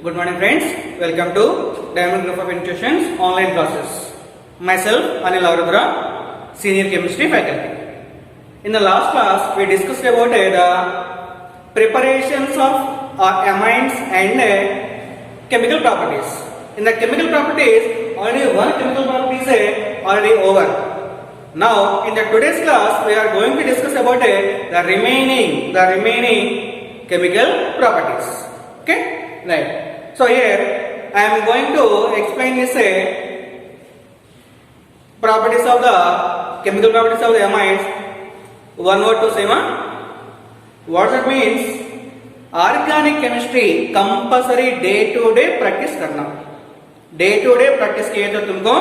Good morning friends, welcome to Diamond Group of Institutions online classes. Myself Anil Avrudra, Senior Chemistry Faculty. In the last class we discussed about the preparations of amines and chemical properties. In the chemical properties, already one chemical property is already over. Now in the today's class we are going to discuss about the remaining chemical properties. Okay, right. So here I am going to explain this properties of the chemical properties of the amines. One word to say, what that means? Organic chemistry compulsory day to day practice करना. Day to day practice किए तो तुमको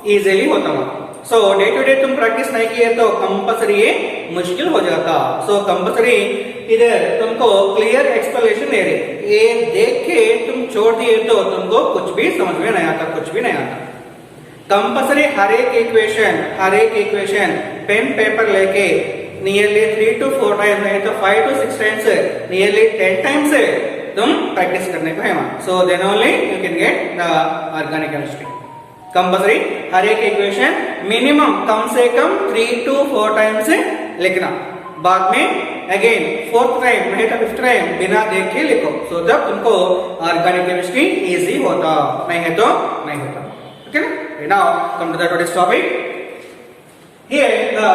easily होता. So day to day तुम practice नहीं किए तो compulsory ये मुश्किल हो जाता. So compulsory इधर तुमको क्लियर एक्सप्लेनेशन दे रहे. ये देख के तुम छोड़ दिए तो तुमको कुछ भी समझ में नहीं आता, कुछ भी नहीं आता. कंपल्सरी हर एक इक्वेशन पेन पेपर लेके नियरली 3 to 4 टाइम्स नहीं तो 5 to 6 टाइम्स नियरली 10 टाइम्स तुम प्रैक्टिस करने को है वहां. So then only you can get the organic chemistry. Compulsory हर एक इक्वेशन मिनिमम कम से कम 3 to 4 टाइम्स लिखना. बाद में अगेन 4th टाइम नहीं तो 5th टाइम बिना देख के लिखो. सो जब तुमको ऑर्गेनिक केमिस्ट्री इजी होता, नहीं है तो नहीं होता. ओके ना. Now come to the today's topic. Here the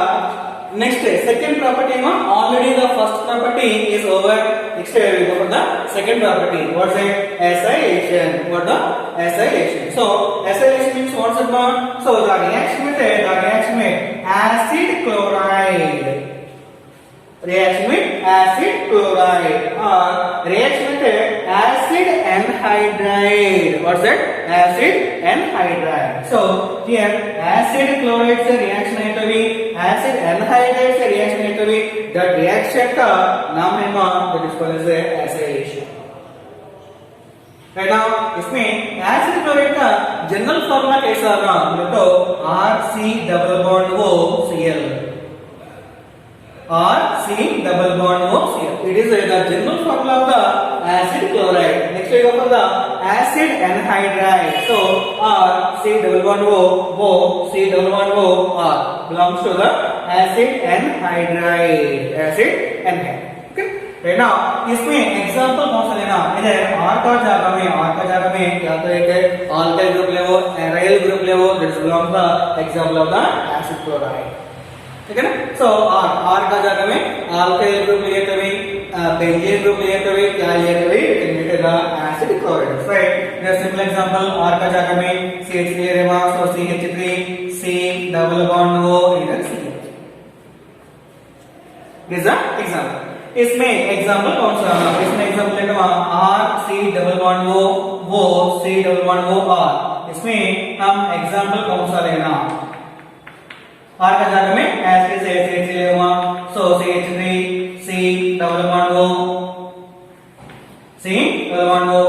next second property, already the first property is over. Next we go for the second property. What's it? Acylation. What the acylation? So acylation means what's it? So the reaction with acid chloride. Reaction with acid chloride or reaction with acid anhydride. What's that? Acid anhydride. So here acid chloride से reaction है तो भी acid anhydride से reaction है तो भी that reaction का नाम है that is called as acylation. Right now इसमें acid chloride का जनरल फॉर्मूला कैसा होगा तो RC double bond OCl. or C double bond OCl. It is the general formula of the acid chloride. Next we go for the acid anhydride. So R C double bond O C double bond O R belongs to the acid anhydride. Acid anhydride. Okay. Right now इसमें example कौन सा लेना? इधर R का जगह में या तो एक alkyl group ले वो, aryl group ले वो. This belongs the example of the acid chloride. ठीक है ना. सो R का जगह में alkyl group लिए तो भी benzene group लिए तो भी क्या लिए तो भी मिलेगा acid chloride. Right. The simple example R का जगह में CH ले रहे वहाँ so CH3 C double bond O इधर CH. This is an example. इसमें एग्जांपल कौन सा? इसमें एग्जांपल लेकर वहाँ R C double bond O C double bond O R. इसमें हम एग्जांपल कौन सा लेना? R का जगह में acid से CH ले हुआ so CH3 C double bond O C double bond O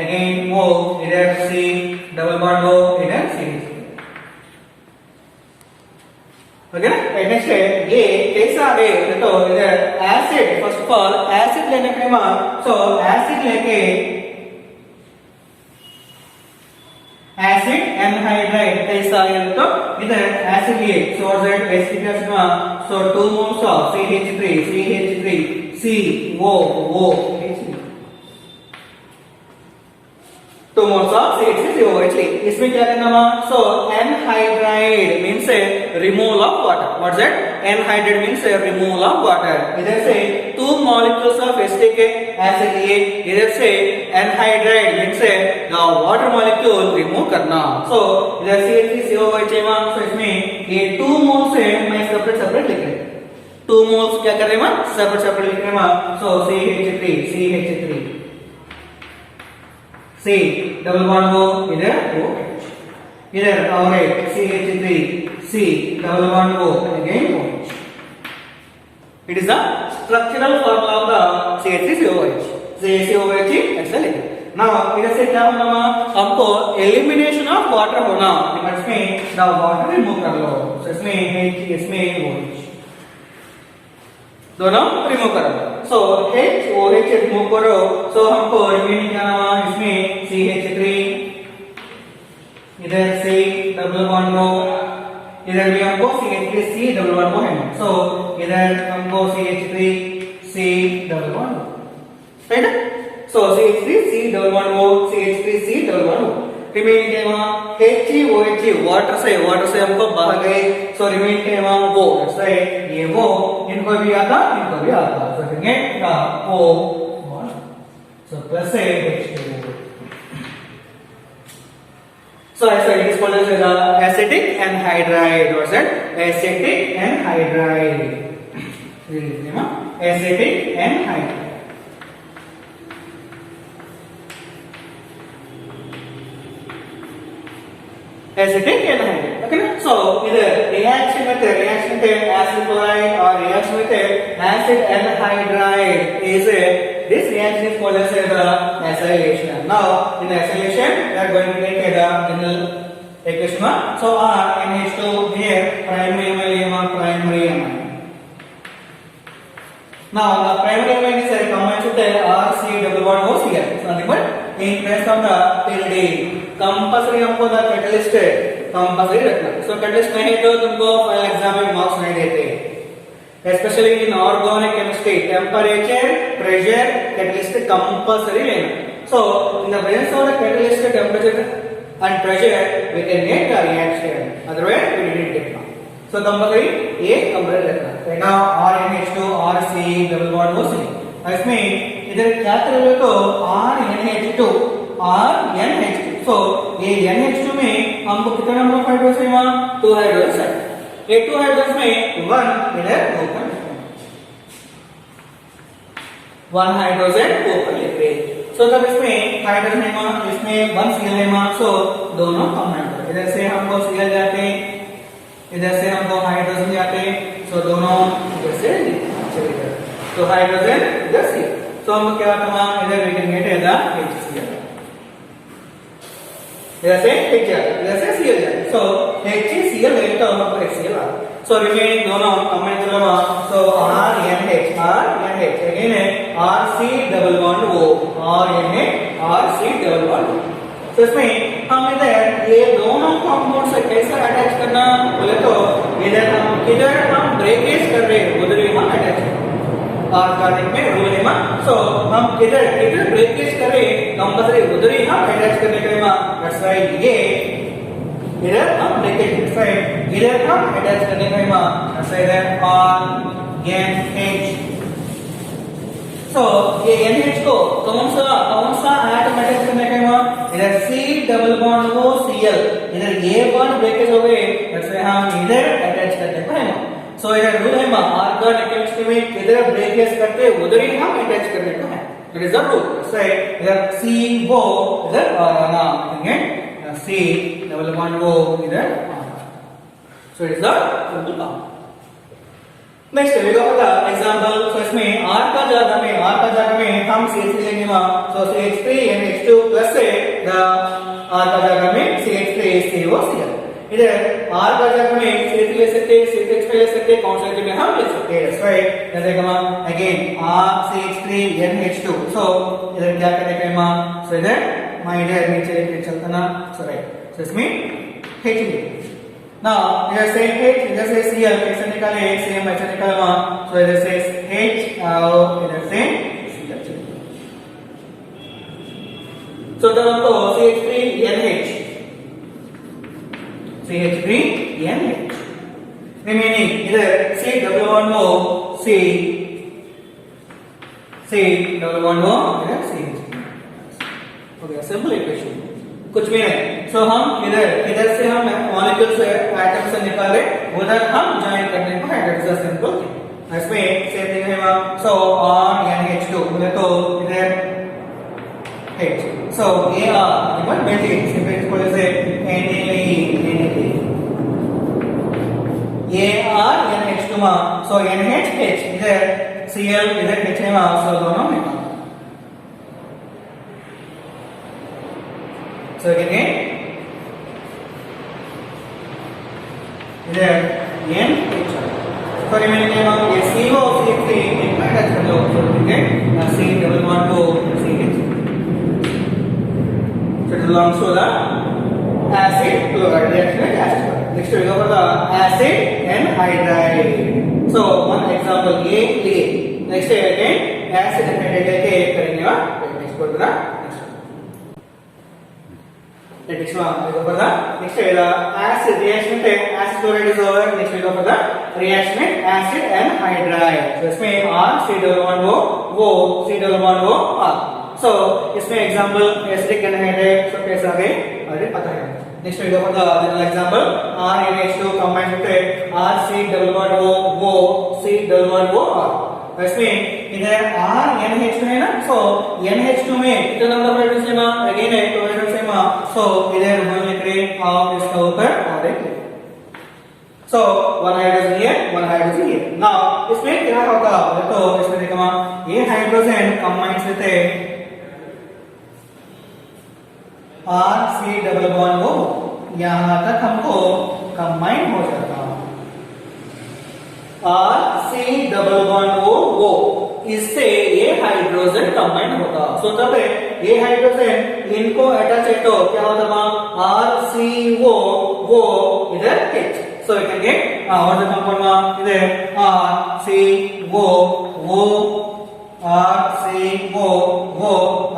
again O इधर C double bond O इधर CH. ओके ना. नेक्स्ट ये कैसा है तो इधर acid first of all acid लेने के बाद सो एसिड लेके एसिड एनहाइड्राइड कैसा है तो इधर एसिड लिए सो दैट एसिड का सो 2 moles of CH3 CO H3 2 moles of CH3COH3. इसमें क्या करना? So anhydride means removal of water. What's that? Anhydride means removal of water. इधर से 2 molecules of एसिटिक एसिड लिए, इधर से anhydride means the water molecule remove करना. सो इधर CH3COH है सो इसमें ये 2 moles है मैं सेपरेट लिख रहे. 2 moles क्या कर रहे हैं? सेपरेट लिख रहे हैं. सो CH3 C double bond O इधर OH इधर और एक CH3 C double bond O again OH. It is the structural formula of the CH3COH. CH3COH ऐसा लिखे. Now इधर से क्या होना? हमको elimination of water होना. इसमें the water remove कर लो. So इसमें OH दोनों रिमूव कर लो. सो H OH मूव करो, सो हमको रिमेनिंग क्या नाम इसमें CH3, इधर C डबल बॉन्ड O, इधर भी हमको CH3C डबल बॉन्ड O है, सो इधर हमको CH3C double bond O, right. So CH3C double bond O, CH3C double bond O, remaining क्या वहां HOH वाटर से हमको बह गए, सो रिमेनिंग क्या वहां वो, से ये वो इनको भी आता सो कहेंगे का O बॉन्ड, सो प्लस से H2। So it is called as acetic anhydride. What's that? Acetic anhydride. Acetic anhydride. Acetic anhydride. Okay. So either reaction with acid chloride or reaction with acid anhydride is this reaction is called as the acylation. Now in the acylation we are going to take the general equation. So NH2 here primary amine. Now the primary amine is combined with the RC double bond OCl. So nothing but in place of the tilde compulsory हमको the catalyst compulsory रखना. So catalyst नहीं तो तुमको final exam में marks नहीं देते, especially in organic chemistry. Temperature, pressure, catalyst compulsory लेना. So in the presence of the catalyst, temperature and pressure we can get a reaction, otherwise we didn't get one. So compulsory ये compulsory रखना. now RNH2 RC double bond OC, इसमें इधर क्या करोगे तो RNH2 so ये NH2 में हमको कितना नंबर ऑफ हाइड्रोजन है वहां 2 हाइड्रोजन, ये 2 हाइड्रोजन में 1 इधर ओपन, 1 हाइड्रोजन ओपन लेते हैं। सो तब इसमें हाइड्रोजन है वहां, इसमें 1 Cl है वहां, सो दोनों कॉम्बाइन करो, इधर से हमको Cl जाते हैं, इधर से हमको हाइड्रोजन जाते हैं, सो दोनों इधर से चले गए, तो हाइड्रोजन इधर से, सो हम क्या करना इधर we can get the HCl, इधर से Cl जाए, सो HCl है तो हमको HCl आ, सो रिमेनिंग दोनों कॉम्बाइन करो, सो RNH अगेन है RC double bond O, RC double bond O। तो इसमें हम इधर ये दोनों कंपाउंड से कैसे अटैच करना बोले तो इधर हम ब्रेकेज कर रहे हैं, उधर हम अटैच ऑर्गेनिक में रूल है, सो हम इधर ब्रेकेज कर रहे हैं, कंपल्सरी उधर ही हम अटैच करने के लिए दैट्स व्हाई ये इधर हम ब्रेकेज इधर हम अटैच करने के लिए दैट्स व्हाई RNH। सो ये NH को कौन सा एटम अटैच करने के लिए इधर C double bond O Cl, इधर ये बॉन्ड ब्रेकेज हो गए, दैट्स व्हाई हम इधर अटैच करने को है। सो इधर रूल है ऑर्गेनिक केमिस्ट्री में इधर ब्रेकेज करते उधर ही हम अटैच करने को है, इट इज द रूल। सो इधर CO इधर ना देंगे C डबल बॉन्ड O इधर, so it is the rule. Next we go the example, so इसमें R का जगह में हम CH3 लेंगे, सो CH3NH2 प्लस से द R का जगह में CH3COCl, इधर R का जगह में CH3 ले सकते हैं, CH3 ले सकते हैं, कौन सा में हम ले सकते हैं, राइट। जैसे कि अगेन CH3NH2, सो इधर क्या करने का है, सो इधर इधर नीचे लेके चलता ना, सो राइट, सो इसमें H ना इधर से H इधर से Cl कैसे निकाले, सेम ऐसे निकालना, सो इधर से H और इधर से Cl चलेगा, सो तब हमको CH3NH रिमेनिंग इधर C double bond O C double bond O इधर CH, ओके सिंपल इक्वेशन, कुछ भी नहीं। सो हम इधर से हम मॉलिक्यूल्स एटम से निकाले, उधर हम ज्वाइन करने को है, दैट्स अ सिंपल थिंग। इसमें सेम थिंग है, सो RNH2 बोले तो इधर H, सो ये इक्वल बेंजीन, सिंपल बोले से NAE ये RNH2 सो NH इधर Cl इधर H है, सो दोनों में so again इधर NH, so remaining ये CO CH3 इनका अटैच कर लो, so belongs to the acid chloride reaction with acid chloride. Next we go for the acid anhydride. So one example A. Next again acid anhydride के करेंगे ना. Next go to the next one we go for the next is the acid reaction with acid chloride is over. Next we go for the reaction with acid anhydride. So इसमें R C double bond O C double bond O R. So इसमें example acidic anhydride so कैसा है अरे पता है. Next we go for the example RNH2 combined with RC double bond O C double bond O R. इसमें इधर RNH2 है ना. सो NH2 में कितना नंबर हाइड्रोजन है अगेन है 2 हाइड्रोजन है. सो इधर हम लिख रहे हैं और इसका ऊपर और एक. So one hydrogen here, one hydrogen here. Now इसमें क्या होगा तो इसमें देखो ये hydrogen combined with RC double bond O. यहाँ तक हमको कंबाइन हो जाता RC डबल बॉन्ड O इससे ये हाइड्रोजन कंबाइन होता. सो तब ये हाइड्रोजन इनको अटैच है तो क्या होता RCO इधर H. So we can get what the compound इधर RCO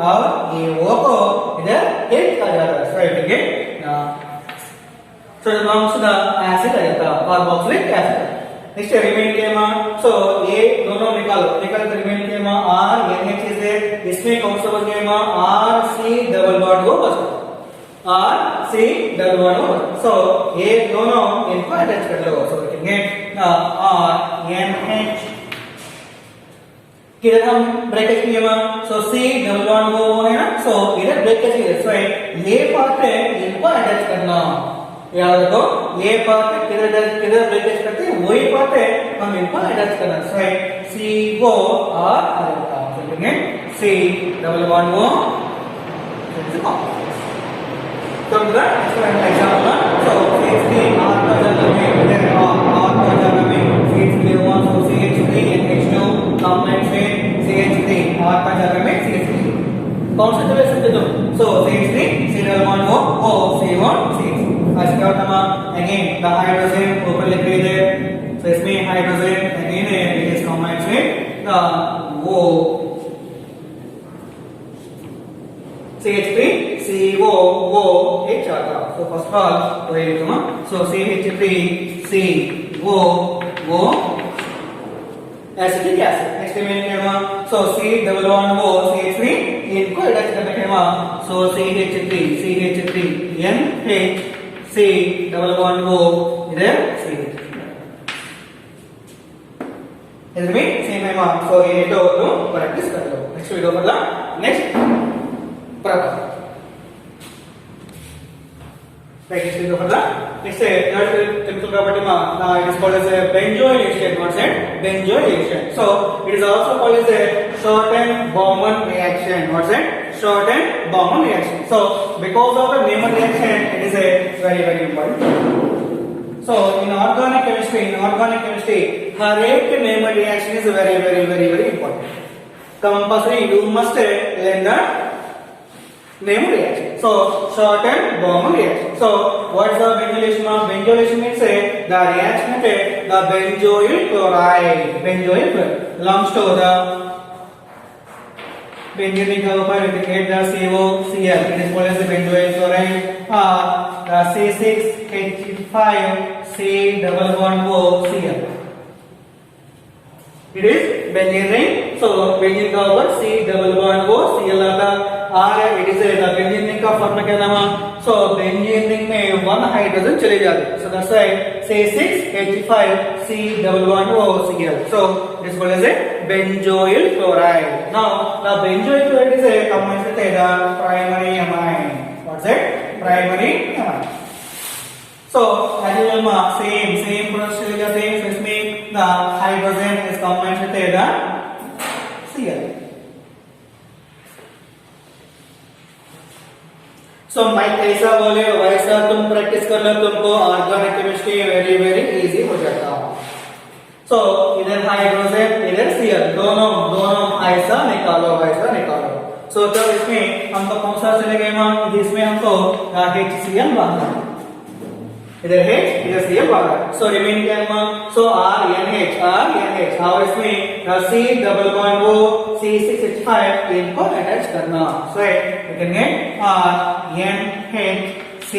और ये O को इधर H आ जाता है. So we can get so it belongs to the acid आ जाता है carboxylic acid. Next remain के so ये दोनों निकालो remain के R NH is there. इसमें कौन सा बच गया RC डबल बॉन्ड O बच गया. RC double bond O. So ये दोनों इनको अटैच कर लो. So we can get RNH. किधर हम ब्रैकेट किए so C double bond O है ना. So इधर ब्रैकेट किए. So ये पार्ट है इनको अटैच करना. याद रखो ये पार्ट किधर ब्रैकेट करते हैं वही पार्ट है हम इनको अटैच करना. So CO R आएगा. So we can get C double bond O. Come to the example. So CH3 R का जगह में इधर R का जगह में CH3 हुआ. So CH3 NH2 कंबाइंड में CH3 R का जगह में CH3. कौन सा चले सकते तुम? So CH3 C double bond O C1 CH3. आज क्या होता है again the hydrogen ऊपर लिख रहे थे. So इसमें hydrogen again है it is combined with the O CH3 CO H आता. So first of all तो ये लिखो so CH3 CO acetic acid. Next में क्या so C double bond O CH3 इनको अटैच करने के बाद so CH3 NH C double bond O इधर CH. इसमें सेम है so ये तो प्रैक्टिस कर लो. Next we go for the next प्रकार. Next we go for the next third chemical property it is called as a benzoyl reaction. What's it? Benzoyl reaction. So it is also called as a Schotten-Baumann reaction. What's it? Schotten-Baumann reaction. So because of the Baumann reaction, it is a very important. So in organic chemistry, हर एक Baumann reaction is very important. Compulsory you must learn the Baumann reaction. So Schotten-Baumann reaction. So what is the benzylation? Benzylation means the reaction of the benzoyl chloride belongs to the benzene का ऊपर we get the COCl. It is called as the benzoyl chloride. The C6H5 C double bond O Cl. It is benzene ring. So benzene का ऊपर C double bond O Cl आता. It is the benzene ring का form क्या नाम है? So benzene ring में one hydrogen चले जाते. So that's why C6H5 C double bond O Cl. So it is called as a benzoyl chloride. Now the benzoyl chloride is a compound with the primary amine. What's it? Primary amine. So as usual same process चले जाते हैं. So इसमें the hydrogen is combined with the Cl. So मैं ऐसा बोले वैसा तुम practice कर लो तुमको ऑर्गेनिक केमिस्ट्री वेरी इजी हो जाता है. So इधर हाइड्रोजन इधर Cl दोनों ऐसा निकालो. सो तब इसमें हमको कौन सा चलेगा, इसमें हमको HCl बाहर, इधर H इधर Cl बाहर, सो रिमेनिंग क्या है, सो RNH और इसमें C double bond O C6H5 इनको अटैच करना, सो लिखेंगे RNH C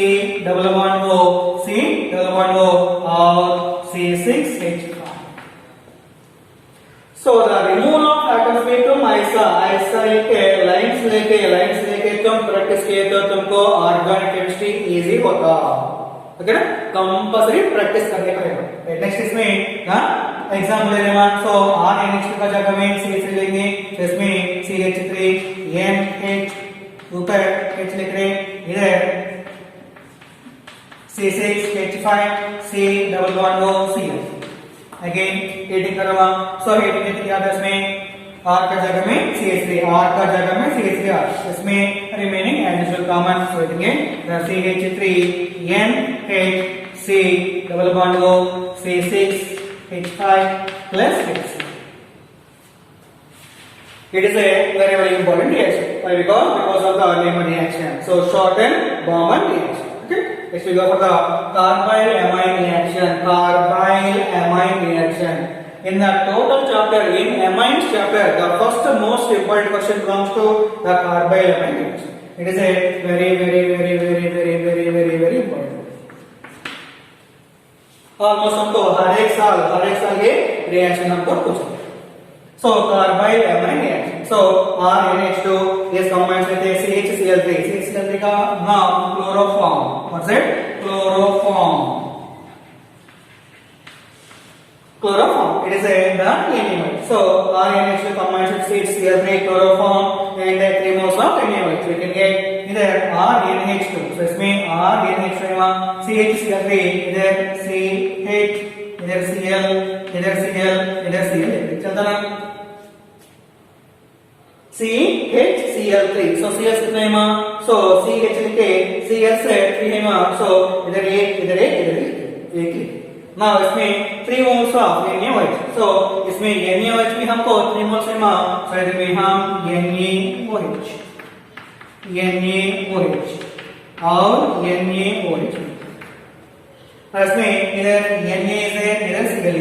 double bond O C double bond O और C6H5. So the removal of atoms में तुम ऐसा लेके तुम प्रैक्टिस किए तो तुमको ऑर्गेनिक केमिस्ट्री इजी होता, ओके ना, कंपल्सरी प्रैक्टिस करने का है. नेक्स्ट इसमें एग्जाम ले लेना, सो RNH2 का जगह में CH3 लेंगे, तो इसमें CH3 NH ऊपर H लिख रहे, इधर C6H5 C double bond O Cl again heading करवा, सो हेडिंग क्या था इसमें R का जगह में CH3, R का जगह में CH3R, इसमें remaining as usual common, so heading CH3 NH C double bond O C6H5 plus H. It is a very important reaction. Why? Because of the Lehman reaction. So shorten Bowman reaction. Okay. Next we go for the carbyl amine reaction. Carbyl amine reaction. In the total chapter, in amines chapter, the first most important question comes to the carbyl amine reaction. It is a very important. Almost हमको हर एक साल ये reaction हमको पूछा. So carbyl amine reaction. So RNH2 is combined with CHCl3. CHCl3 का नाम chloroform. What's it? Chloroform. It is a the NaOH. So RNH2 combines with CHCl3 chloroform and 3 moles of NaOH. We can get either RNH2. So इसमें RNH2 CHCl3 इधर CH इधर Cl इधर Cl चलता ना, CHCl3. So CH कितना है माँ, so CH लिखे CL से 3 है माँ, so इधर एक. Now इसमें 3 moles of NaOH. So इसमें NaOH भी हमको 3 moles है माँ, so इसमें हम NaOH और NaOH. इसमें इधर Na से इधर Cl है.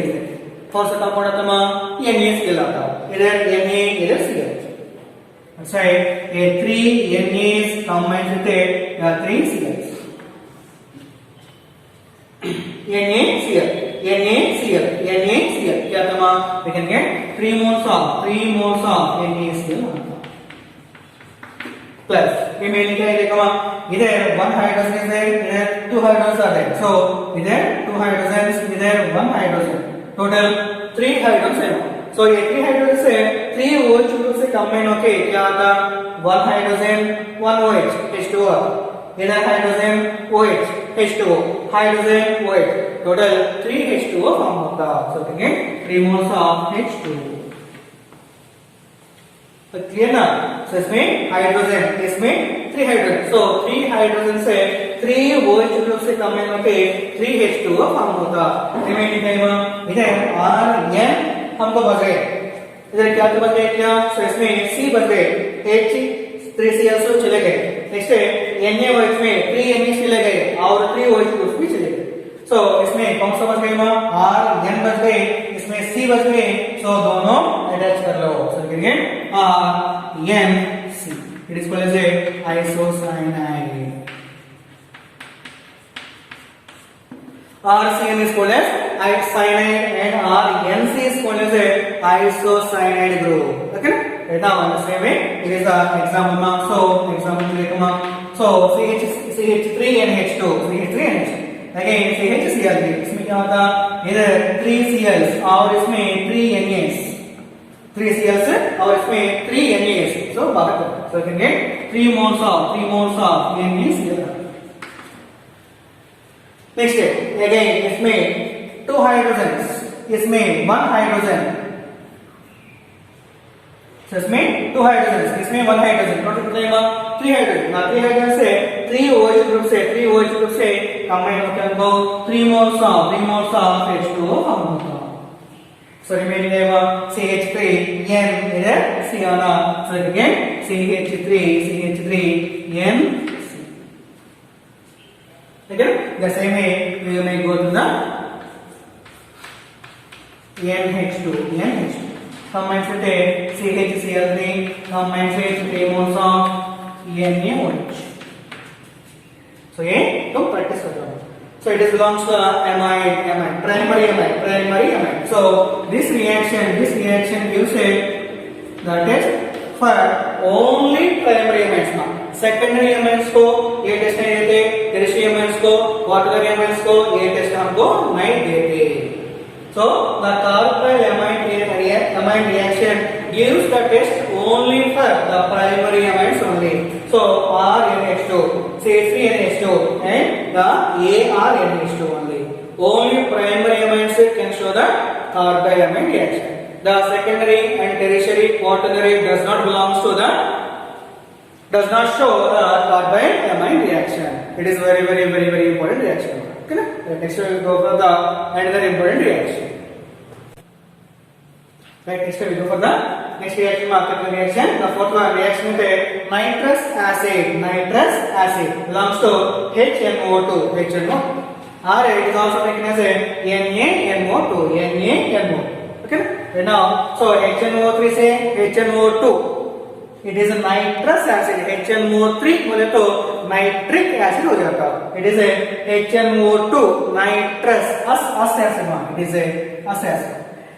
कौन सा कंपाउंड आता माँ, NaCl आता, इधर Na इधर Cl. अच्छा है, ये 3 Na's combined with 3 Cl's. NaCl क्या था माँ, we can get 3 moles of NaCl plus remaining क्या है देखो माँ, इधर 1 hydrogen है, इधर 2 hydrogens are there. So इधर 2 hydrogens, इधर 1 hydrogen, total 3 hydrogens है. So ये 3 hydrogen से 3 OH ग्रुप से कंबाइन होके क्या आता, 1 hydrogen 1 OH H2O, इधर hydrogen OH H2O, hydrogen OH, total 3 H2O form होता. सो कहेंगे 3 moles of H2O. तो क्लियर ना, सो इसमें हाइड्रोजन, इसमें 3 हाइड्रोजन, सो 3 हाइड्रोजन से 3 OH ग्रुप से कंबाइन होके 3 H2O फॉर्म होता. रिमेनिंग टाइम इधर RN हमको बच गए, इधर क्या तो बच गए क्या, सो इसमें C बच गए, H 3Cl चले गए. नेक्स्ट NaOH में 3 Na चले गए और 3 OH ग्रुप भी चले गए. सो इसमें कौन सा बच गए माँ, RN बच गए, इसमें C बच गए, सो दोनों अटैच कर लो. सो करेंगे RNC. It is called as isocyanide. RCN is called as cyanide and RNC is called as a isocyanide group. Okay? Right now, on the same way, it is the example mark. So, example mark. So, CH3NH2. Again, CHCl3. इसमें क्या होता? इधर 3 Cls और इसमें 3 NaS. 3 Cls और इसमें 3 NaS. So, बाहर कर. So, कहेंगे 3 moles of NaCl. Next again इसमें 2 हाइड्रोजन, इसमें 1 हाइड्रोजन, इसमें 2 हाइड्रोजन, इसमें 1 हाइड्रोजन, टोटल कितना होगा 3 हाइड्रोजन. 3 हाइड्रोजन से 3 OH ग्रुप से कंबाइन होकर हमको 3 moles of H2O फॉर्म होता. So remaining CH3 N is Cr. So again CH3 N C. Okay, the same way we may go to the NH2 combines with a CHCl3 combines with 3 moles of NaOH. So A to practice with them. So it is belongs to amide, primary amide. So this reaction gives a the test for only primary amides now. Secondary amides को ये test नहीं देते, tertiary amides को, quaternary amides को ये test हमको नहीं देते. So the carbyl-amide reaction gives the test only for the primary amides only. So RNH2, CH3NH2 and the ARNH2 only. Only primary amides can show the carbyl-amide reaction. The secondary and tertiary, quaternary does not show the carbyl-amide reaction. It is very important reaction. Okay? Next we will go for the another important reaction. Right, next we will go for the next reaction, market reaction. The fourth one reaction is nitrous acid belongs to HNO2. Or it is also taken as a NaNO2. Okay. Right now, so HNO3 say HNO2. It is a nitrous acid. HNO3 बोले तो nitric acid हो जाता है. It is a HNO2 nitrous us acid. It is a us acid.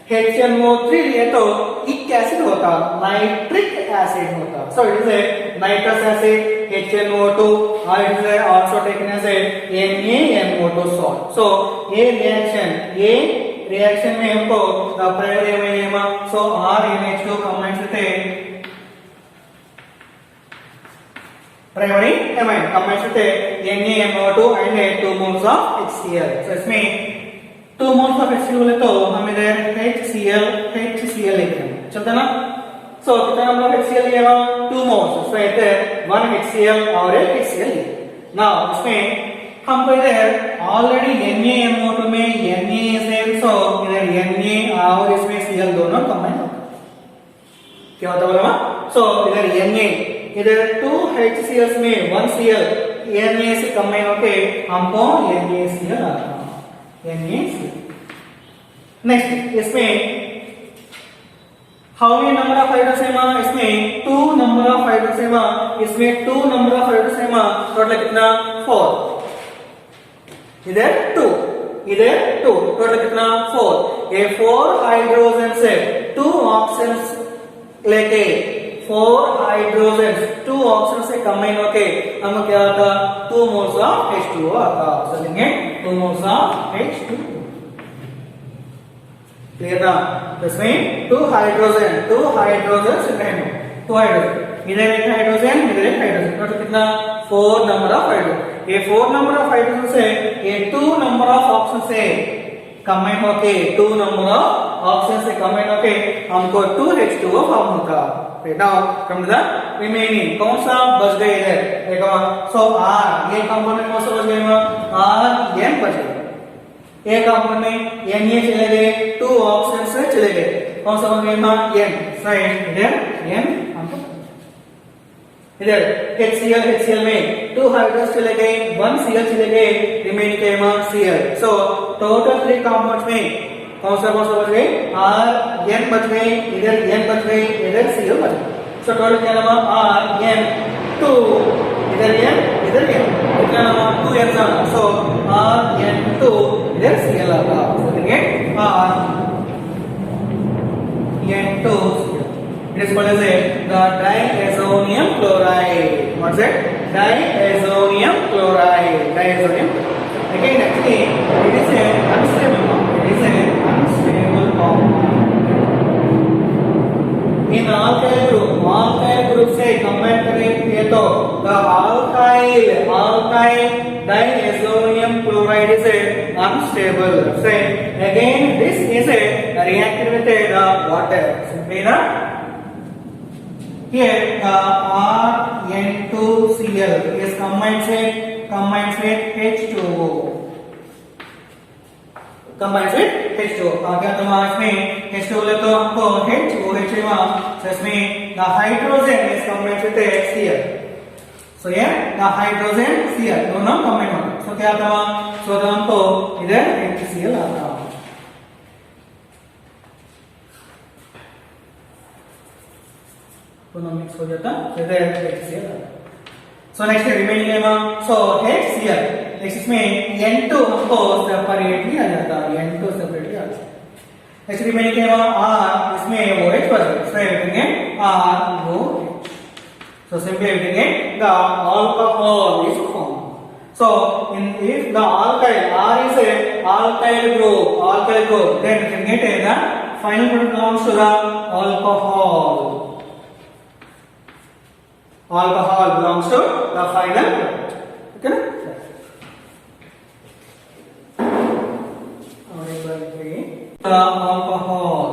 HNO3 लिए तो इक acid होता, nitric acid होता. So it is a nitrous acid HNO2 or it is also taken as a NaNO2 salt. So A reaction में हमको the primary amine so RNH2 combines with a primary amine combines with a NaNO2 and 2 moles of HCl. So इसमें 2 moles of HCl बोले तो हम इधर HCl लेते हैं. चलता ना? So कितना हम लोग HCl लिया 2 moles. So इधर 1 HCl और एक HCl. Now इसमें हमको इधर ऑलरेडी NaNO2 में Na है, so इधर Na और इसमें Cl दोनों कंबाइन होता है. क्या होता है बोला? So इधर Na इधर 2 HCl में 1 Cl Na से कंबाइन होके हमको NaCl आता है. NaCl. नेक्स्ट इसमें how many number of hydrogen इसमें 2 number of hydrogen इसमें 2 number of hydrogen टोटल कितना 4. इधर 2 टोटल कितना 4. ये 4 हाइड्रोजन से 2 ऑक्सीजन लेके 4 हाइड्रोजन 2 ऑक्सीजन से कंबाइन होके हम क्या आता 2 मोल्स ऑफ H2O आता. सो लेंगे 2 मोल्स ऑफ H2O. क्लियर ना? इसमें 2 हाइड्रोजन से 2 हाइड्रोजन इधर एक हाइड्रोजन टोटल कितना 4 नंबर ऑफ हाइड्रोजन. ये 4 नंबर ऑफ हाइड्रोजन से ये 2 नंबर ऑफ ऑक्सीजन से कंबाइन होके 2 नंबर ऑफ ऑक्सीजन से कंबाइन होके हमको 2H2O फॉर्म होता. Now come to the remaining. कौन सा बच गए इधर देखो. सो R ये कंपोनेंट कौन सा बच गया R N बच गया. एक कंपाउंड में Na चले गए 2 ऑक्सीजन से चले गए. कौन सा बन गया N. साइड इधर N हमको इधर HCl में 2 हाइड्रोजन चले गए 1 Cl चले गए रिमेनिंग के Cl. सो टोटल 3 कंपाउंड्स में कौन सा बच गए R N बच गए, इधर N बच गए, इधर Cl बच गए. सो टोटल क्या नाम R N 2 इधर N कितना नाम 2 N था. सो R N 2 इधर Cl आता. सो देंगे R N 2 it is called as the diazonium chloride. What's it? Diazonium chloride. Again actually it is an unstable compound. In alkyl group से कंबाइन करेंगे तो the alkyl diazonium chloride is unstable. Say again this is a reacted with the water. Simply na here RN2Cl is combines with H2O. combines with H2O. क्या तो इसमें H2O ले तो हमको OH so इसमें the hydrogen is combined with Cl. So here the hydrogen Cl दोनों combine होते हैं. So क्या था so तो हमको इधर HCl आता है. दोनों मिक्स हो जाता है. So इधर HCl आता है. So next remaining है so HCl. नेक्स्ट इसमें N2 हमको सेपरेटली आ जाता है. N2 सेपरेटली आ जाता है. नेक्स्ट रिमेनिंग क्या है R इसमें OH पर इसमें लिखेंगे ROH. So simply लिखेंगे the alcohol is formed. So if the alkyl R is a alkyl group then we can get the final product belongs to the alcohol. Alcohol belongs to the final product. Okay na? Alcohol.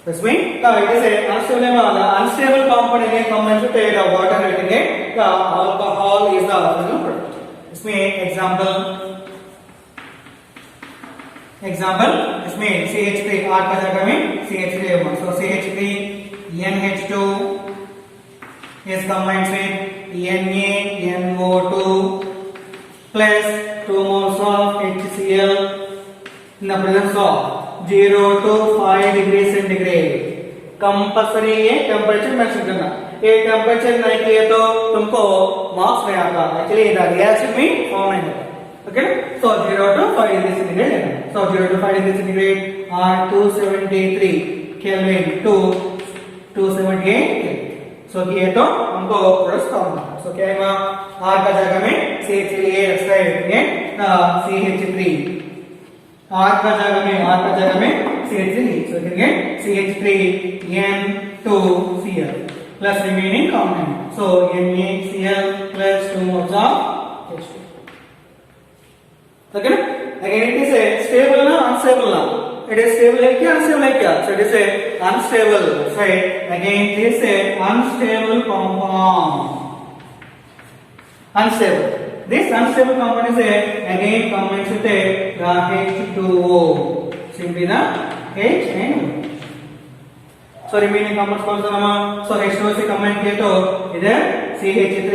This means it is a unstable component combined with the water. The alcohol is the final product. This means example. This means CH3 R का जगह में CH3 है. So CH3 NH2 is combined with NaNO2 plus 2 moles of HCl in the presence of 0 to 5 degrees centigrade. Compulsory ये temperature mention करना. ये temperature नहीं किए तो तुमको मार्क्स नहीं आता. एक्चुअली इधर रिएक्शन में फॉर्म नहीं होता. Okay so 0 to 5 degrees centigrade लेना. सो 0 to 5 degrees centigrade are 273 Kelvin to 278 सो ये तो हमको प्रोडक्ट फॉर्म है. सो क्या है R का जगह में CH3 CH3 R का जगह में CH3 so करेंगे CH3N2Cl plus remaining component so NaCl plus 2 moles of H2. Okay na? Again it is a stable na unstable na? It is stable है क्या unstable है क्या? So it is a unstable. So again it is a unstable compound. Unstable. This unstable compound is again combined with the H2O. Simply the H and O. So remaining compounds कौन सा नाम? So H2O से combine किया तो इधर CH3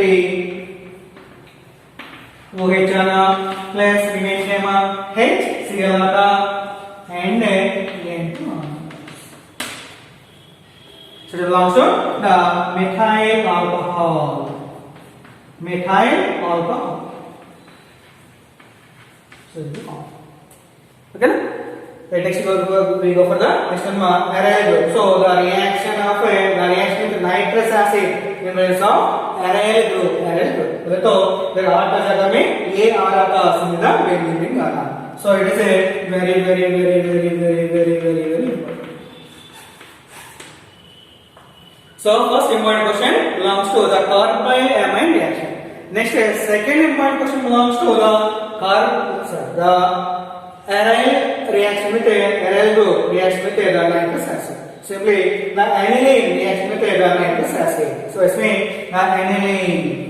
OH आना plus remaining है HCl आता and N2. So it belongs to the methyl alcohol. Methyl alcohol. So okay na? The next we go for the next one aryl group. So the reaction with nitrous acid in presence of aryl group. तो फिर R का जगह में ये R आता सीधा benzene आता. So it is a very important. So first important question belongs to the carbyl-amine reaction. Next second important question belongs to the aryl reaction with aryl group reaction with the nitrous acid. Simply the aniline reaction with the nitrous acid. So इसमें the aniline.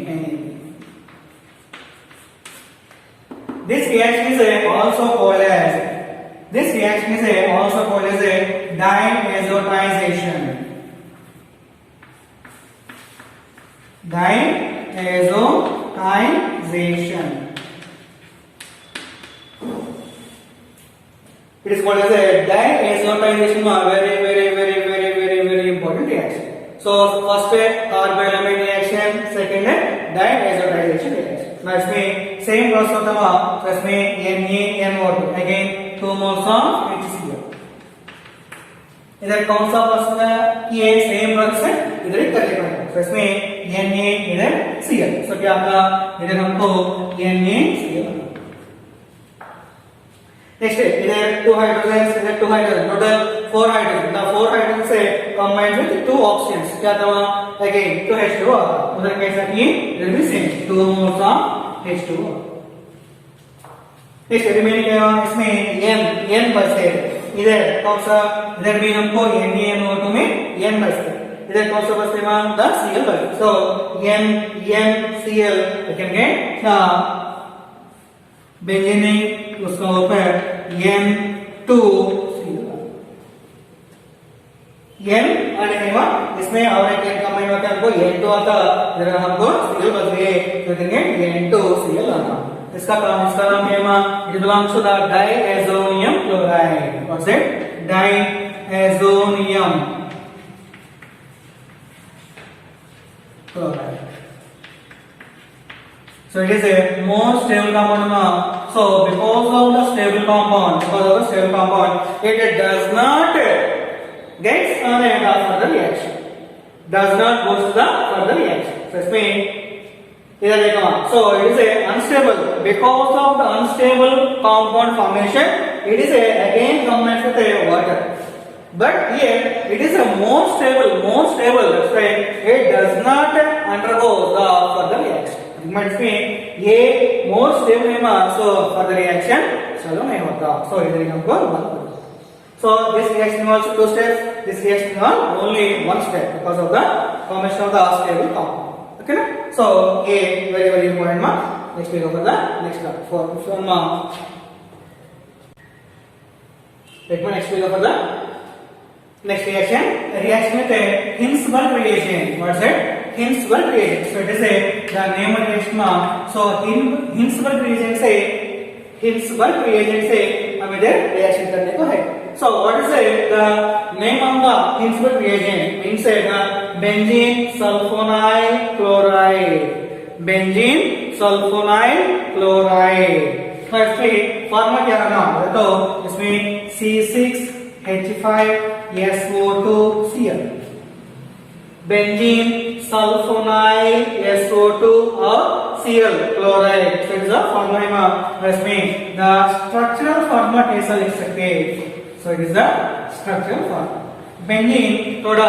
This reaction is also called as diazotization. Diazotization. It is called as a diazotization. Very important reaction. So first carbyl-amine reaction, second diazotization reaction. Now इसमें same process होता है. तो इसमें NaNO2 again 2 moles of HCl. इधर कौन सा process है कि ये सेम प्रोसेस है इधर ही करने पड़ेगा. तो इसमें Na इधर Cl. So क्या आपका इधर हमको NaCl. Next इधर 2 hydrogens total 4 hydrogens. The 4 hydrogens से combined with 2 oxygens. क्या था again 2 H2O. उधर कैसा किए इधर भी same 2 moles of H2O. Next remaining इसमें N बचते. इधर कौन सा इधर भी हमको NaNO2 में N बचते. इधर कौन सा बचते हैं द Cl बचते. So NCl we can get benzene उसका ऊपर N2Cl N आने इसमें और एक N कंबाइन होता है हमको N2 आता, इधर हमको Cl बच गए तो देंगे N2Cl आता। इसका नाम है it belongs to the diazonium chloride. What's it? Diazonium chloride. So it is a more stable compound. So because of the stable compound, it does not get the further reaction. Does not go to the further reaction. So it means so it is a unstable. Because of the unstable compound formation, it is again combined with water. But here it is a more stable. That's why it does not undergo the further reaction. It means ये more stable है so further reaction चलो नहीं होता. So इधर हमको so this reaction involves two steps. This reaction involves only one step because of the formation of the stable compound. Okay na? So a very important mark. Next we go for the next one. For next we go for the next reaction. Reaction with Hinsberg reagent. What's it? Hinsberg reagent. So it is the name of reaction. So Hinsberg reagent से हमें reaction करने को है. So what is the name of the Hinsberg reagent? Means benzene sulfonyl chloride. Benzene sulfonyl chloride. Firstly formula क्या करना? तो इसमें C6H5SO2Cl. Benzene sulfonyl SO2 or Cl chloride. So it is a formula. इसमें the structural formula ऐसा लिख सकते हैं. So it is the structural formula. Benzene थोड़ा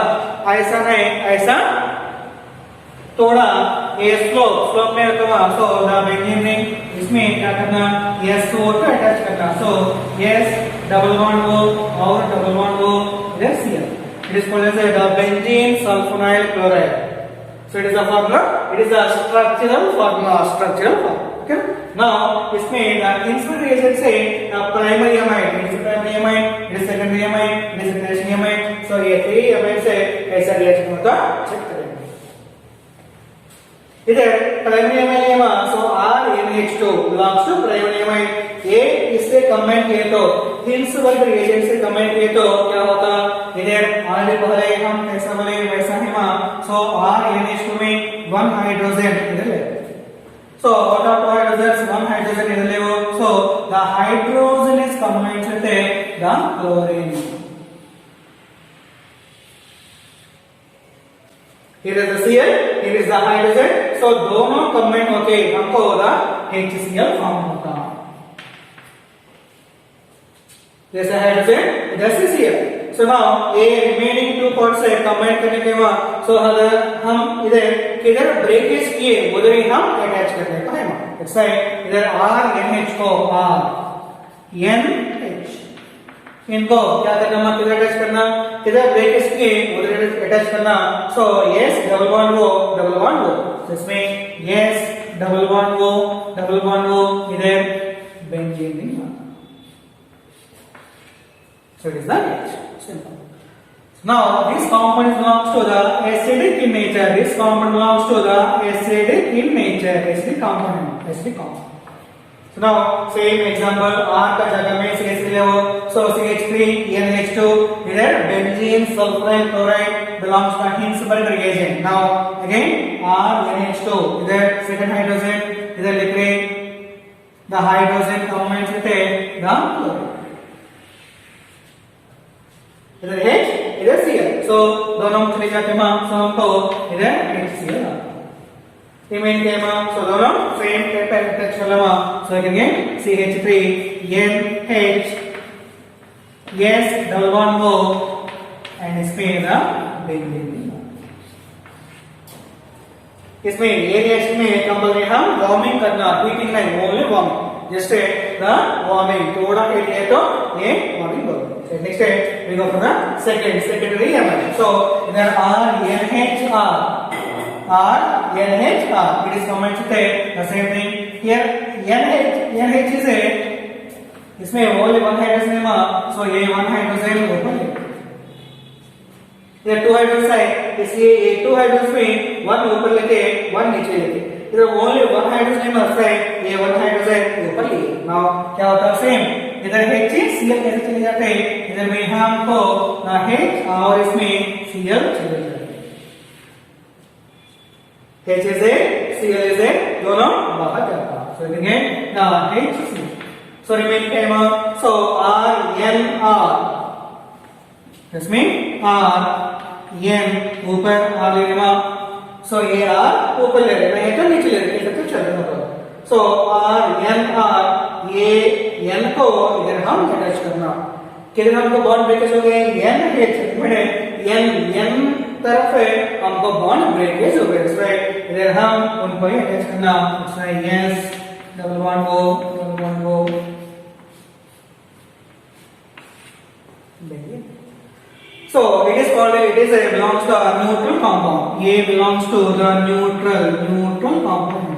ऐसा है, ऐसा थोड़ा ये slope में रखा. So the benzene ने इसमें क्या करना? SO2 अटैच करना. So S double bond O और double bond O इधर Cl. It is called as the benzene sulfonyl chloride. So it is a formula. It is a structural formula. Okay. Now इसमें Hinsberg reagent से primary amide, it is primary amide, it is secondary amide, it is tertiary amide. So ये 3 amide से ऐसा reaction होता check करेंगे. इधर primary amide में so RNH2 belongs to primary amide. ये इससे कमेंट किए तो Hinsberg reagent से कमेंट किए तो क्या होता? इधर ऑलरेडी पहले हम कैसा बोले वैसा ही so RNH2 में 1 हाइड्रोजन इधर ले. So what are two hydrogens? 1 hydrogen is level. So the hydrogen is combined with the chlorine. Here is the Cl, here is the hydrogen. So दोनों combined होके हमको होगा HCl form होता. This is hydrogen, this is Cl. So now a remaining two parts है combine करने के बाद so हम इधर किधर ब्रेकेज किए उधर ही हम अटैच करने का है. ऐसा है इधर RNH को RNH इनको क्या करना? किधर अटैच करना? किधर ब्रेकेज किए उधर अटैच करना. So yes double bond O. So इसमें yes double bond O इधर benzene. So it is the reaction. Simple. Now this compound belongs to the acidic in nature. This compound belongs to the acidic in nature. Acidic compound. So now same example R का जगह में CH ले लो. So CH3NH2 इधर benzene sulfonyl chloride belongs to Hinsberg reagent. Now again RNH2 इधर second hydrogen इधर लिख रहे the hydrogen combines with the chloride. इधर H इधर Cl. So दोनों चले जाते हैं so हमको इधर HCl आता. Remain के so दोनों same type अटैच चला so again CH3NH yes double bond O and इसमें the benzene. इसमें ये रिएक्शन में कंपलसरी हम वार्मिंग करना, हीटिंग नहीं, only warming. Just the warming थोड़ा हीट है तो ये वार्मिंग होगा. Next we go for the secondary amide. So there are RNHR. It is combined with the same thing. Here NH is a इसमें only one hydrogen है so ये one hydrogen ऊपर ले इधर 2 hydrogen है इसलिए ये 2 hydrogen में one ऊपर लेके one नीचे लेके इधर only one hydrogen है ये one hydrogen ऊपर ले now क्या होता है सेम इधर H Cl कैसे चले जाते हैं इधर में हमको H और इसमें Cl चले जाते हैं H is a Cl is a दोनों बाहर जाता है so again HCl so remain came so RNR this means R N ऊपर R ले लेना so ये R ऊपर ले लेना ये तो नीचे ले लेना तो चल रहा है so RNR ये N को इधर हम अटैच करना किधर हमको बॉन्ड ब्रेकेज हो गए NH मैंने N तरफ है हमको बॉन्ड ब्रेकेज हो गए राइट इधर हम उनको ही अटैच करना yes double bond O so it is called belongs to a neutral compound A belongs to the neutral compound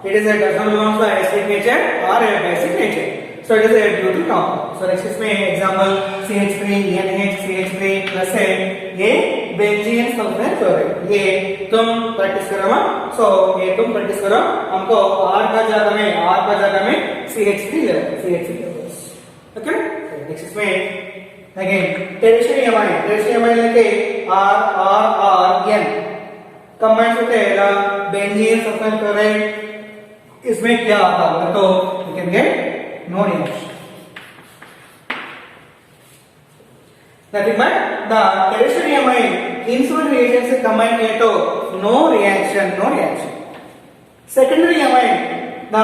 it is a does not belong to acidic nature or a basic nature so it is a neutral compound so next is my example CH3 NH CH3 plus a benzene sulfur chloride ये तुम practice करो so ये तुम practice करो हमको R का जगह में CH3 CH3 okay next is my again tertiary amine लेके RN कंबाइन होते हैं बेंजीन सल्फर क्लोराइड इसमें क्या आता है तो you can get no reaction nothing but the tertiary amine insulin reagent से कंबाइन किए तो no reaction secondary amine the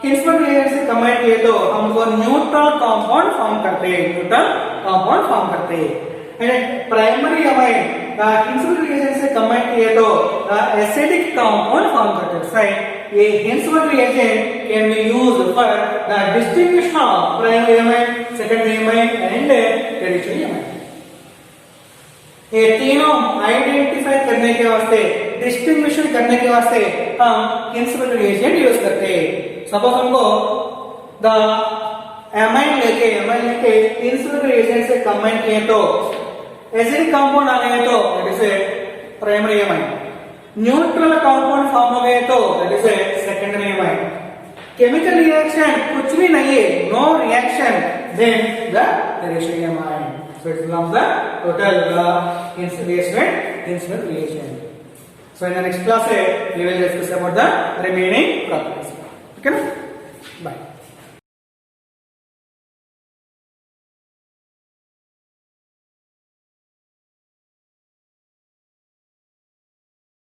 Hinzman reagent से कंबाइन किए तो हमको न्यूट्रल कंपाउंड फॉर्म करते हैं and primary amine the Hinzman reagent से कंबाइन किए तो एसिडिक कंपाउंड फॉर्म करते हैं राइट ये Hinzman reagent can be used for the distinguishing of primary amine secondary amine and tertiary amine ये तीनों आइडेंटिफाई करने के वास्ते डिस्टिंग्विशन करने के वास्ते हम Hinzman reagent यूज करते हैं सपोज हमको द एमाइन लेके Hinzman reagent से कंबाइन किए तो एसिडिक कंपाउंड आ गए तो that is a primary amine neutral compound form हो गए तो that is a secondary amine chemical reaction कुछ भी नहीं है no reaction then the tertiary amine so it belongs the total Hinzman reagent so in the next class we will discuss about the remaining properties okay bye